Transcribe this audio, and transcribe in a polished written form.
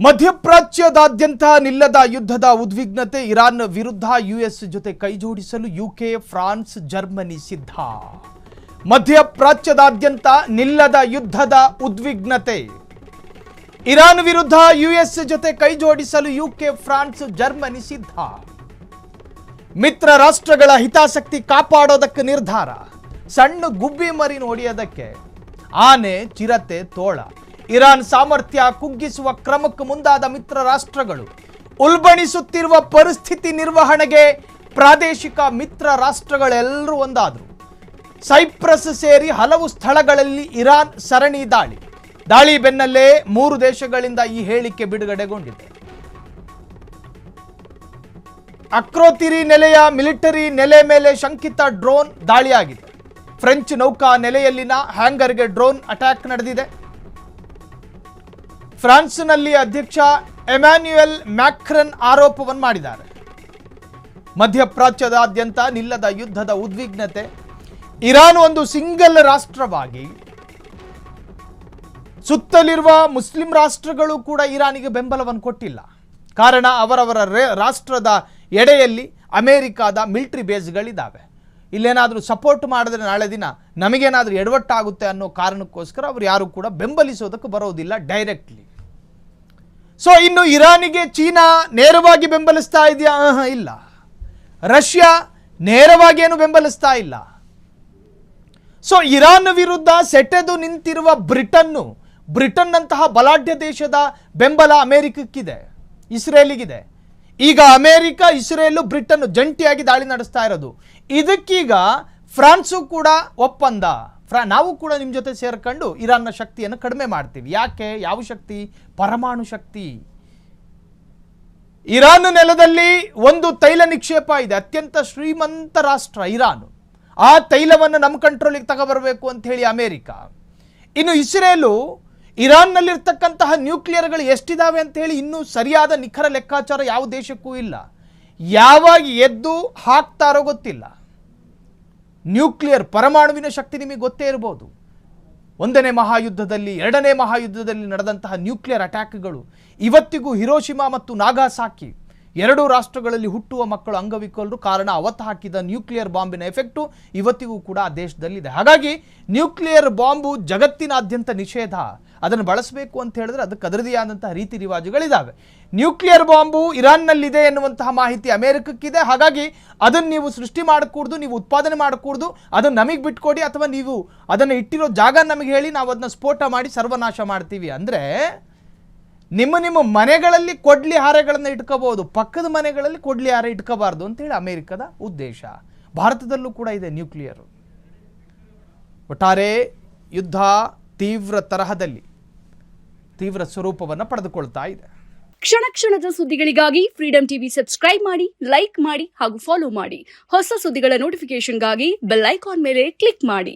ಮಧ್ಯಪ್ರಾಚ್ಯದಾದ್ಯಂತ ನಿಲ್ಲದ ಯುದ್ಧದ ಉದ್ವಿಗ್ನತೆ. ಇರಾನ್ ವಿರುದ್ಧ ಯುಎಸ್ ಜೊತೆ ಕೈಜೋಡಿಸಲು ಯುಕೆ, ಫ್ರಾನ್ಸ್, ಜರ್ಮನಿ ಸಿದ್ಧ. ಮಧ್ಯಪ್ರಾಚ್ಯದಾದ್ಯಂತ ನಿಲ್ಲದ ಯುದ್ಧದ ಉದ್ವಿಗ್ನತೆ. ಇರಾನ್ ವಿರುದ್ಧ ಯುಎಸ್ ಜೊತೆ ಕೈಜೋಡಿಸಲು ಯುಕೆ, ಫ್ರಾನ್ಸ್, ಜರ್ಮನಿ ಸಿದ್ಧ. ಮಿತ್ರ ರಾಷ್ಟ್ರಗಳ ಹಿತಾಸಕ್ತಿ ಕಾಪಾಡೋದಕ್ಕೆ ನಿರ್ಧಾರ. ಸಣ್ಣ ಗುಬ್ಬಿ ಮರಿ ನೋಡಿಯೋದಕ್ಕೆ ಆನೆ, ಚಿರತೆ, ತೋಳ. ಇರಾನ್ ಸಾಮರ್ಥ್ಯ ಕುಗ್ಗಿಸುವ ಕ್ರಮಕ್ಕೆ ಮುಂದಾದ ಮಿತ್ರ ರಾಷ್ಟ್ರಗಳು. ಉಲ್ಬಣಿಸುತ್ತಿರುವ ಪರಿಸ್ಥಿತಿ ನಿರ್ವಹಣೆಗೆ ಪ್ರಾದೇಶಿಕ ಮಿತ್ರ ರಾಷ್ಟ್ರಗಳೆಲ್ಲರೂ ಒಂದಾದರು. ಸೈಪ್ರಸ್ ಸೇರಿ ಹಲವು ಸ್ಥಳಗಳಲ್ಲಿ ಇರಾನ್ ಸರಣಿ ದಾಳಿ ಬೆನ್ನಲ್ಲೇ 3 ದೇಶಗಳಿಂದ ಈ ಹೇಳಿಕೆ ಬಿಡುಗಡೆಗೊಂಡಿದೆ. ಅಕ್ರೋತಿರಿ ನೆಲೆಯ ಮಿಲಿಟರಿ ನೆಲೆ ಮೇಲೆ ಶಂಕಿತ ಡ್ರೋನ್ ದಾಳಿಯಾಗಿದೆ. ಫ್ರೆಂಚ್ ನೌಕಾ ನೆಲೆಯಲ್ಲಿನ ಹ್ಯಾಂಗರ್ಗೆ ಡ್ರೋನ್ ಅಟ್ಯಾಕ್ ನಡೆದಿದೆ. ಫ್ರಾನ್ಸ್ನಲ್ಲಿ ಅಧ್ಯಕ್ಷ ಎಮ್ಯಾನ್ಯುಯಲ್ ಮ್ಯಾಕ್ರನ್ ಆರೋಪವನ್ನು ಮಾಡಿದ್ದಾರೆ. ಮಧ್ಯಪ್ರಾಚ್ಯದಾದ್ಯಂತ ನಿಲ್ಲದ ಯುದ್ಧದ ಉದ್ವಿಗ್ನತೆ. ಇರಾನ್ ಒಂದು ಸಿಂಗಲ್ ರಾಷ್ಟ್ರವಾಗಿ ಸುತ್ತಲಿರುವ ಮುಸ್ಲಿಂ ರಾಷ್ಟ್ರಗಳು ಕೂಡ ಇರಾನಿಗೆ ಬೆಂಬಲವನ್ನು ಕೊಟ್ಟಿಲ್ಲ. ಕಾರಣ ಅವರವರ ರಾಷ್ಟ್ರದ ಎಡೆಯಲ್ಲಿ ಅಮೆರಿಕಾದ ಮಿಲಿಟರಿ ಬೇಸ್ಗಳಿದ್ದಾವೆ. ಇಲ್ಲೇನಾದರೂ ಸಪೋರ್ಟ್ ಮಾಡಿದ್ರೆ ನಾಳೆ ದಿನ ನಮಗೇನಾದರೂ ಎಡವಟ್ಟಾಗುತ್ತೆ ಅನ್ನೋ ಕಾರಣಕ್ಕೋಸ್ಕರ ಅವರು ಯಾರು ಕೂಡ ಬೆಂಬಲಿಸೋದಕ್ಕೆ ಬರೋದಿಲ್ಲ ಡೈರೆಕ್ಟ್ಲಿ. ಸೊ ಇನ್ನು ಇರಾನಿಗೆ ಚೀನಾ ನೇರವಾಗಿ ಬೆಂಬಲಿಸ್ತಾ ಇದೆಯಾ? ಇಲ್ಲ. ರಷ್ಯಾ ನೇರವಾಗಿ ಏನು ಬೆಂಬಲಿಸ್ತಾ ಇಲ್ಲ. ಸೊ ಇರಾನ್ ವಿರುದ್ಧ ಸೆಟೆದು ನಿಂತಿರುವ ಬ್ರಿಟನ್ ಅಂತಹ ಬಲಾಢ್ಯ ದೇಶದ ಬೆಂಬಲ ಅಮೆರಿಕಕ್ಕಿದೆ, ಇಸ್ರೇಲಿಗಿದೆ. ಈಗ ಅಮೆರಿಕ, ಇಸ್ರೇಲು, ಬ್ರಿಟನ್ ಜಂಟಿಯಾಗಿ ದಾಳಿ ನಡೆಸ್ತಾ ಇರೋದು. ಇದಕ್ಕೀಗ ಫ್ರಾನ್ಸು ಕೂಡ ಒಪ್ಪಂದ. ನಾವು ಕೂಡ ನಿಮ್ಮ ಜೊತೆ ಸೇರ್ಕೊಂಡು ಇರಾನ್ನ ಶಕ್ತಿಯನ್ನು ಕಡಿಮೆ ಮಾಡ್ತೀವಿ. ಯಾಕೆ? ಯಾವ ಶಕ್ತಿ? ಪರಮಾಣು ಶಕ್ತಿ. ಇರಾನ್ ನೆಲದಲ್ಲಿ ಒಂದು ತೈಲ ನಿಕ್ಷೇಪ ಇದೆ. ಅತ್ಯಂತ ಶ್ರೀಮಂತ ರಾಷ್ಟ್ರ ಇರಾನ್. ಆ ತೈಲವನ್ನು ನಮ್ಮ ಕಂಟ್ರೋಲಿಗೆ ತಗೊಬರಬೇಕು ಅಂತ ಹೇಳಿ ಅಮೆರಿಕ. ಇನ್ನು ಇಸ್ರೇಲು ಇರಾನ್ನಲ್ಲಿರ್ತಕ್ಕಂತಹ ನ್ಯೂಕ್ಲಿಯರ್ಗಳು ಎಷ್ಟಿದಾವೆ ಅಂತ ಹೇಳಿ ಇನ್ನೂ ಸರಿಯಾದ ನಿಖರ ಲೆಕ್ಕಾಚಾರ ಯಾವ ದೇಶಕ್ಕೂ ಇಲ್ಲ. ಯಾವಾಗ ಎದ್ದು ಹಾಕ್ತಾರೋ ಗೊತ್ತಿಲ್ಲ. ನ್ಯೂಕ್ಲಿಯರ್ ಪರಮಾಣುವಿನ ಶಕ್ತಿ ನಿಮಗೆ ಗೊತ್ತೇ ಇರಬಹುದು. 1ನೇ ಮಹಾಯುದ್ಧದಲ್ಲಿ, 2ನೇ ಮಹಾಯುದ್ಧದಲ್ಲಿ ನಡೆದಂತಹ ನ್ಯೂಕ್ಲಿಯರ್ ಅಟ್ಯಾಕ್ಗಳು ಇವತ್ತಿಗೂ ಹಿರೋಶಿಮಾ ಮತ್ತು ನಾಗಾಸಾಕಿ 2 ರಾಷ್ಟ್ರಗಳಲ್ಲಿ ಹುಟ್ಟುವ ಮಕ್ಕಳು ಅಂಗವಿಕಲರು. ಕಾರಣ ಅವತ್ತು ಹಾಕಿದ ನ್ಯೂಕ್ಲಿಯರ್ ಬಾಂಬಿನ ಎಫೆಕ್ಟು ಇವತ್ತಿಗೂ ಕೂಡ ಆ ದೇಶದಲ್ಲಿದೆ. ಹಾಗಾಗಿ ನ್ಯೂಕ್ಲಿಯರ್ ಬಾಂಬು ಜಗತ್ತಿನಾದ್ಯಂತ ನಿಷೇಧ. ಅದನ್ನು ಬಳಸಬೇಕು ಅಂತ ಹೇಳಿದ್ರೆ ಅದಕ್ಕೆ ಅದರದೇ ಆದಂತಹ ರೀತಿ ರಿವಾಜುಗಳಿದ್ದಾವೆ. ನ್ಯೂಕ್ಲಿಯರ್ ಬಾಂಬು ಇರಾನ್ನಲ್ಲಿದೆ ಎನ್ನುವಂತಹ ಮಾಹಿತಿ ಅಮೆರಿಕಕ್ಕಿದೆ. ಹಾಗಾಗಿ ಅದನ್ನು ನೀವು ಸೃಷ್ಟಿ ಮಾಡಕೂಡ್ದು, ನೀವು ಉತ್ಪಾದನೆ ಮಾಡಕೂಡ್ದು, ಅದನ್ನು ನಮಗೆ ಬಿಟ್ಕೊಡಿ, ಅಥವಾ ನೀವು ಅದನ್ನು ಇಟ್ಟಿರೋ ಜಾಗ ನಮಗೆ ಹೇಳಿ, ನಾವು ಅದನ್ನ ಸ್ಫೋಟ ಮಾಡಿ ಸರ್ವನಾಶ ಮಾಡ್ತೀವಿ. ಅಂದರೆ ನಿಮ್ಮ ಮನೆಗಳಲ್ಲಿ ಕೊಡ್ಲಿ ಹಾರೆಗಳನ್ನು ಇಟ್ಕೋಬಹುದು, ಪಕ್ಕದ ಮನೆಗಳಲ್ಲಿ ಕೊಡ್ಲಿ ಹಾರೆ ಇಟ್ಕೋಬಾರ್ದು ಅಂತೇಳಿ ಅಮೆರಿಕದ ಉದ್ದೇಶ. ಭಾರತದಲ್ಲೂ ಕೂಡ ಇದೆ ನ್ಯೂಕ್ಲಿಯರ್. ಒಟ್ಟಾರೆ ಯುದ್ಧ ತೀವ್ರ ತರಹದಲ್ಲಿ ತೀವ್ರ ಸ್ವರೂಪವನ್ನು ಪಡೆದುಕೊಳ್ತಾ ಇದೆ. ಕ್ಷಣ ಕ್ಷಣದ ಸುದ್ದಿಗಳಿಗಾಗಿ ಫ್ರೀಡಂ ಟಿವಿ ಸಬ್ಸ್ಕ್ರೈಬ್ ಮಾಡಿ, ಲೈಕ್ ಮಾಡಿ ಹಾಗೂ ಫಾಲೋ ಮಾಡಿ. ಹೊಸ ಸುದ್ದಿಗಳ ನೋಟಿಫಿಕೇಶನ್ಗಾಗಿ ಬೆಲ್ ಐಕಾನ್ ಮೇಲೆ ಕ್ಲಿಕ್ ಮಾಡಿ.